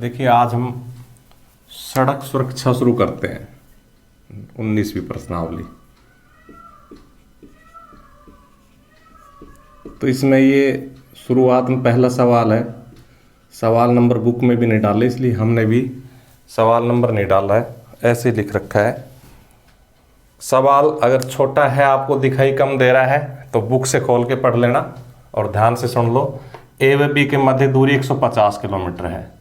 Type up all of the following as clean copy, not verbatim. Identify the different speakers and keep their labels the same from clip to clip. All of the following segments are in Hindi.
Speaker 1: देखिए, आज हम सड़क सुरक्षा शुरू करते हैं। 19वीं प्रश्नावली। तो इसमें ये शुरुआत में पहला सवाल है। सवाल नंबर बुक में भी नहीं डाले, इसलिए हमने भी सवाल नंबर नहीं डाला है, ऐसे ही लिख रखा है। सवाल अगर छोटा है, आपको दिखाई कम दे रहा है, तो बुक से खोल के पढ़ लेना और ध्यान से सुन लो। ए व बी के मध्य दूरी 150 किलोमीटर है।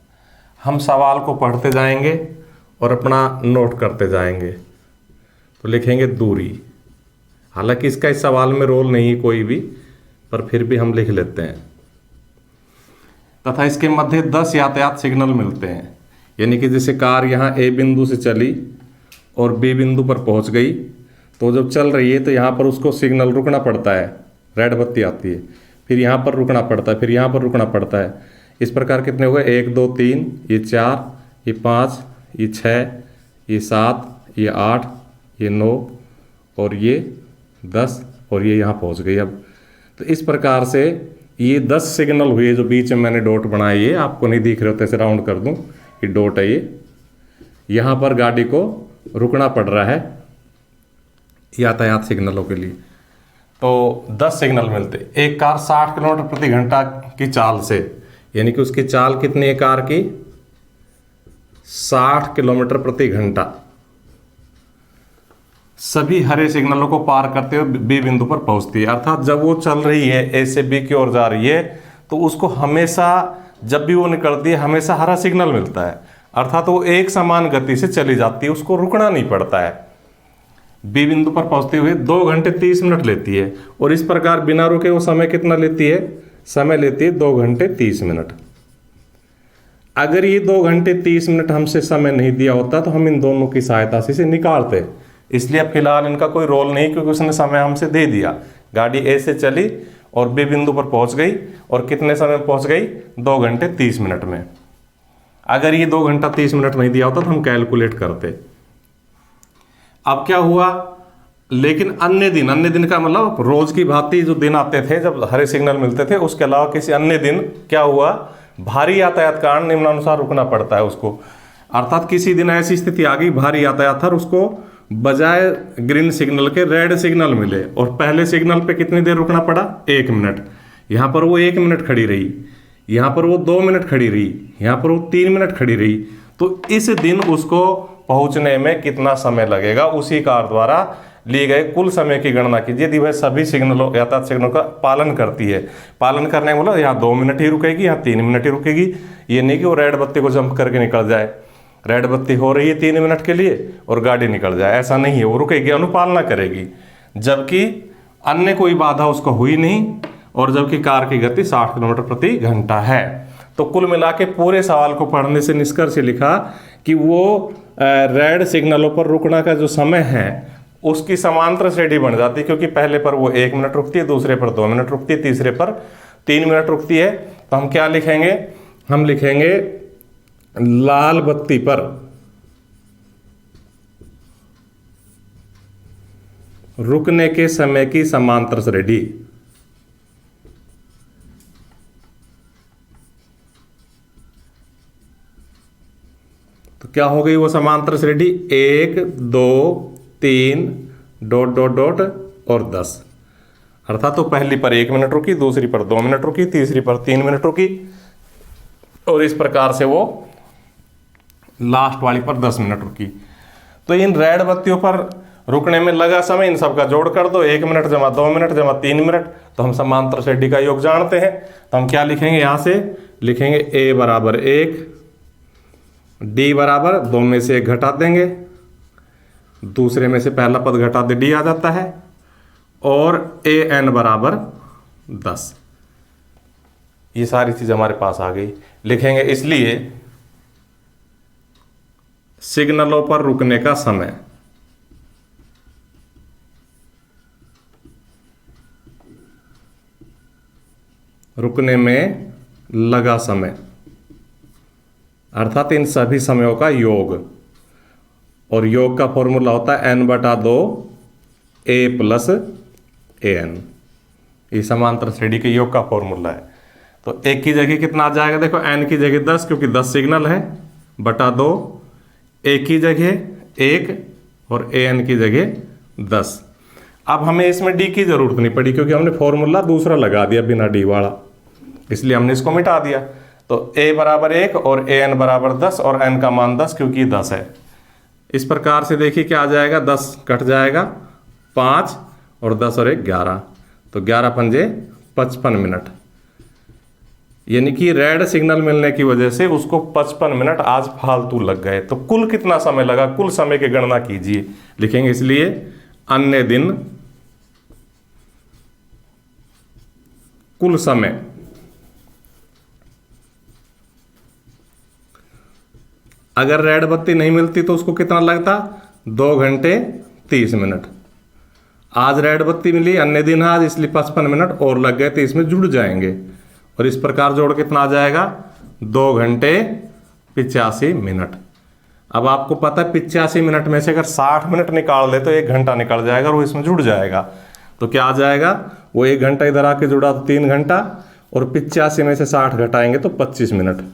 Speaker 1: हम सवाल को पढ़ते जाएंगे और अपना नोट करते जाएंगे। तो लिखेंगे दूरी। हालांकि इसका इस सवाल में रोल नहीं है कोई भी, पर फिर भी हम लिख लेते हैं। तथा इसके मध्य 10 यातायात सिग्नल मिलते हैं। यानी कि जैसे कार यहाँ ए बिंदु से चली और बी बिंदु पर पहुँच गई, तो जब चल रही है तो यहाँ पर उसको सिग्नल रुकना पड़ता है, रेड बत्ती आती है, फिर यहाँ पर रुकना पड़ता है, फिर यहाँ पर रुकना पड़ता है। इस प्रकार कितने हो गए? 1 2 3, ये 4, ये 5, ये 6, ये 7, ये 8, ये 9 और ये 10 और ये यहाँ पहुँच गई। अब तो इस प्रकार से ये 10 सिग्नल हुए जो बीच में मैंने डॉट बनाए। ये आपको नहीं दिख रहे होते, ऐसे राउंड कर दूँ, ये डॉट है। ये यहाँ पर गाड़ी को रुकना पड़ रहा है यातायात सिग्नलों के लिए। तो 10 सिग्नल मिलते। एक कार 60 किलोमीटर प्रति घंटा की चाल से, यानी कि उसकी चाल कितनी है कार की? 60 किलोमीटर प्रति घंटा सभी हरे सिग्नलों को पार करते हुए बी बिंदु पर पहुंचती है। अर्थात जब वो चल रही है, ए से बी की ओर जा रही है, तो उसको हमेशा जब भी वो निकलती है हमेशा हरा सिग्नल मिलता है। अर्थात वो एक समान गति से चली जाती है, उसको रुकना नहीं पड़ता है। बी बिंदु पर पहुंचते हुए 2 घंटे 30 मिनट लेती है। और इस प्रकार बिना रुके वो समय कितना लेती है? समय लेती है 2 घंटे 30 मिनट। अगर ये 2 घंटे 30 मिनट हमसे समय नहीं दिया होता तो हम इन दोनों की सहायता से इसे निकालते। इसलिए अब फिलहाल इनका कोई रोल नहीं, क्योंकि उसने समय हमसे दे दिया। गाड़ी ए से चली और बी बिंदु पर पहुंच गई, और कितने समय में पहुंच गई? 2 घंटे 30 मिनट में। अगर ये 2 घंटा 30 मिनट नहीं दिया होता तो हम कैलकुलेट करते। अब क्या हुआ? लेकिन अन्य दिन का मतलब रोज की भांति जो दिन आते थे जब हरे सिग्नल मिलते थे, उसके अलावा किसी अन्य दिन क्या हुआ? भारी यातायात कारण निम्नानुसार रुकना पड़ता है उसको। अर्थात किसी दिन ऐसी स्थिति आ गई, भारी यातायात था, उसको बजाय ग्रीन सिग्नल के रेड सिग्नल मिले, और पहले सिग्नल पे कितनी देर रुकना पड़ा? 1 मिनट। यहाँ पर वो 1 मिनट खड़ी रही, यहाँ पर वो 2 मिनट खड़ी रही, यहाँ पर वो 3 मिनट खड़ी रही। तो इस दिन उसको पहुंचने में कितना समय लगेगा, उसी कार द्वारा लिए गए कुल समय की गणना कीजिए। यदि वह सभी सिग्नलों, यातायात सिग्नलों का पालन करती है। पालन करने का मतलब यहाँ 2 मिनट ही रुकेगी, यहाँ 3 मिनट ही रुकेगी। ये नहीं कि वो रेड बत्ती को जंप करके निकल जाए। रेड बत्ती हो रही है 3 मिनट के लिए और गाड़ी निकल जाए, ऐसा नहीं है। वो रुकेगी, अनुपालना करेगी, जबकि अन्य कोई बाधा उसको हुई नहीं, और जबकि कार की गति 60 किलोमीटर प्रति घंटा है। तो कुल मिला के पूरे सवाल को पढ़ने से निष्कर्ष लिखा कि वो रेड सिग्नलों पर रुकना का जो समय है उसकी समांतर श्रेणी बन जाती है, क्योंकि पहले पर वो 1 मिनट रुकती है, दूसरे पर 2 मिनट रुकती है, तीसरे पर 3 मिनट रुकती है। तो हम क्या लिखेंगे? हम लिखेंगे लाल बत्ती पर रुकने के समय की समांतर श्रेणी। तो क्या हो गई वो समांतर श्रेणी? 1 2 3 डॉट डॉट डॉट और 10। अर्थात तो पहली पर 1 मिनट रुकी, दूसरी पर 2 मिनट रुकी, तीसरी पर 3 मिनट रुकी, और इस प्रकार से वो लास्ट वाली पर 10 मिनट रुकी। तो इन रेड बत्तियों पर रुकने में लगा समय, इन सब का जोड़ कर दो, 1 मिनट जमा 2 मिनट जमा 3 मिनट, तो हम समांतर श्रेणी का योग जानते हैं। तो हम क्या लिखेंगे? यहाँ से लिखेंगे a बराबर 1, d बराबर 2 में से 1 घटा देंगे, दूसरे में से पहला पद घटा दे, d आ जाता है, और an बराबर 10। ये सारी चीज हमारे पास आ गई। लिखेंगे इसलिए सिग्नलों पर रुकने का समय रुकने में लगा समय, अर्थात इन सभी समयों का योग। और योग का फॉर्मूला होता है n/2 a + an। ये समांतर श्रेणी के योग का फॉर्मूला है। तो एक की जगह कितना आ जाएगा, देखो n की जगह 10 क्योंकि 10 सिग्नल है बटा 2, a की जगह 1 और an की जगह 10। अब हमें इसमें d की जरूरत नहीं पड़ी क्योंकि हमने फॉर्मूला दूसरा लगा दिया बिना d वाला, इसलिए हमने इसको मिटा दिया। तो a बराबर 1 और an बराबर 10 और n का मान 10 क्योंकि 10 है। इस प्रकार से देखिए क्या आ जाएगा, 10 कट जाएगा 5 और 10 और 1 11, तो 11 पंजे 55 मिनट। यानी कि रेड सिग्नल मिलने की वजह से उसको 55 मिनट आज फालतू लग गए। तो कुल कितना समय लगा, कुल समय की गणना कीजिए, लिखेंगे इसलिए अन्य दिन कुल समय। अगर रेड बत्ती नहीं मिलती तो उसको कितना लगता, 2 घंटे 30 मिनट। आज रेड बत्ती मिली, अन्य दिन आज, इसलिए 55 मिनट और लग गए तो इसमें जुड़ जाएंगे। और इस प्रकार जोड़ कितना आ जाएगा, 2 घंटे 85 मिनट। अब आपको पता है 85 मिनट में से अगर 60 मिनट निकाल दे तो 1 घंटा निकल जाएगा और वो इसमें जुड़ जाएगा। तो क्या आ जाएगा, वो 1 घंटा इधर आके जुड़ा तो 3 घंटा, और 85 में से 60 घटाएंगे तो 25 मिनट।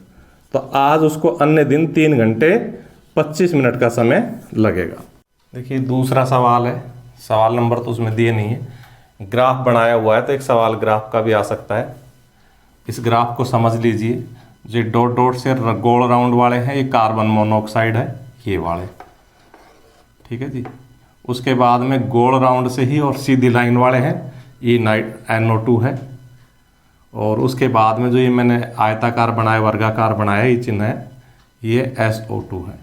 Speaker 1: तो आज उसको अन्य दिन 3 घंटे 25 मिनट का समय लगेगा। देखिए दूसरा सवाल है, सवाल नंबर तो उसमें दिए नहीं है, ग्राफ बनाया हुआ है, तो एक सवाल ग्राफ का भी आ सकता है। इस ग्राफ को समझ लीजिए, जो डॉट डॉट से गोल राउंड वाले हैं ये कार्बन मोनोऑक्साइड है, ये वाले, ठीक है जी। उसके बाद में गोल राउंड से ही और सीधी लाइन वाले हैं, ये NO2 है। और उसके बाद में जो ये मैंने आयताकार बनाया, वर्गाकार बनाया, ये चिन्ह है, ये SO2 है।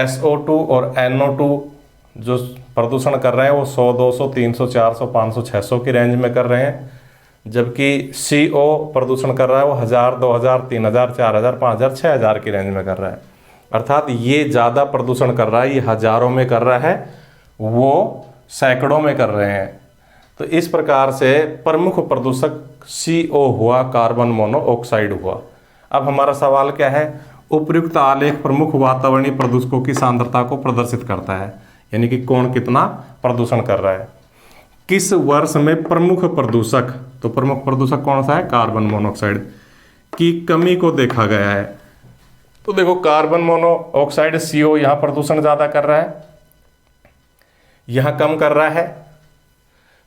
Speaker 1: SO2 और NO2 जो प्रदूषण कर रहे हैं वो 100, 200, 300, 400, 500, 600 की रेंज में कर रहे हैं, जबकि CO प्रदूषण कर रहा है वो 1000, 2000, 3000, 4000, 5000, 6000 की रेंज में कर रहा है। अर्थात ये ज़्यादा प्रदूषण कर रहा है, ये हजारों में कर रहा है, वो सैकड़ों में कर रहे हैं। तो इस प्रकार से प्रमुख प्रदूषक CO हुआ, कार्बन मोनोऑक्साइड हुआ। अब हमारा सवाल क्या है, उपयुक्त आलेख प्रमुख वातावरणीय प्रदूषकों की सांद्रता को प्रदर्शित करता है, यानी कि कौन कितना प्रदूषण कर रहा है। किस वर्ष में प्रमुख प्रदूषक, तो प्रमुख प्रदूषक कौन सा है, कार्बन मोनोऑक्साइड की कमी को देखा गया है। तो देखो कार्बन मोनोऑक्साइड CO यहाँ प्रदूषण ज़्यादा कर रहा है, यहाँ कम कर रहा है,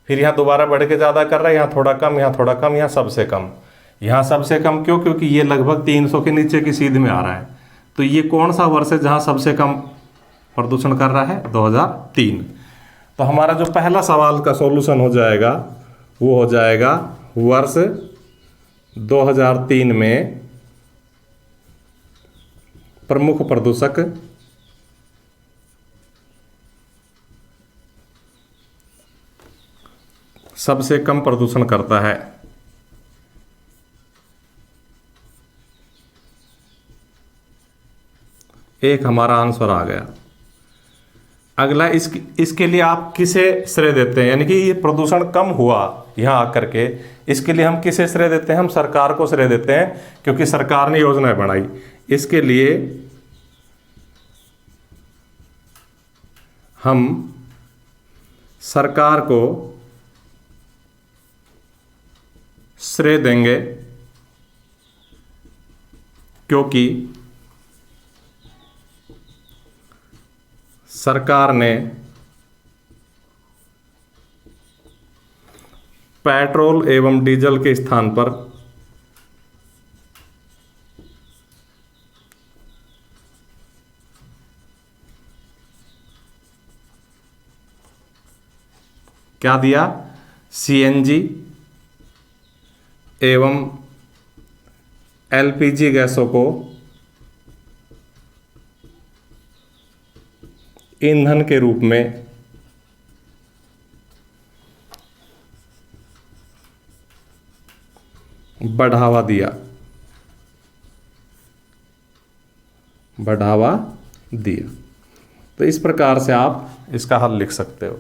Speaker 1: फिर यहाँ दोबारा बढ़ के ज़्यादा कर रहा है, यहाँ थोड़ा कम, यहाँ थोड़ा कम, यहाँ सबसे कम। यहाँ सबसे कम क्यों, क्योंकि ये लगभग 300 के नीचे की सीध में आ रहा है। तो ये कौन सा वर्ष है जहाँ सबसे कम प्रदूषण कर रहा है, 2003। तो हमारा जो पहला सवाल का सॉल्यूशन हो जाएगा वो हो जाएगा वर्ष 2003 में प्रमुख प्रदूषक सबसे कम प्रदूषण करता है। एक हमारा आंसर आ गया। अगला इसके लिए आप किसे श्रेय देते हैं, यानी कि ये प्रदूषण कम हुआ यहाँ आकर के, इसके लिए हम किसे श्रेय देते हैं, हम सरकार को श्रेय देते हैं, क्योंकि सरकार ने योजनाएं बनाई। इसके लिए हम सरकार को श्रेय देंगे, क्योंकि सरकार ने पेट्रोल एवं डीजल के स्थान पर क्या दिया, CNG एवं LPG गैसों को ईंधन के रूप में बढ़ावा दिया, तो इस प्रकार से आप इसका हल लिख सकते हो।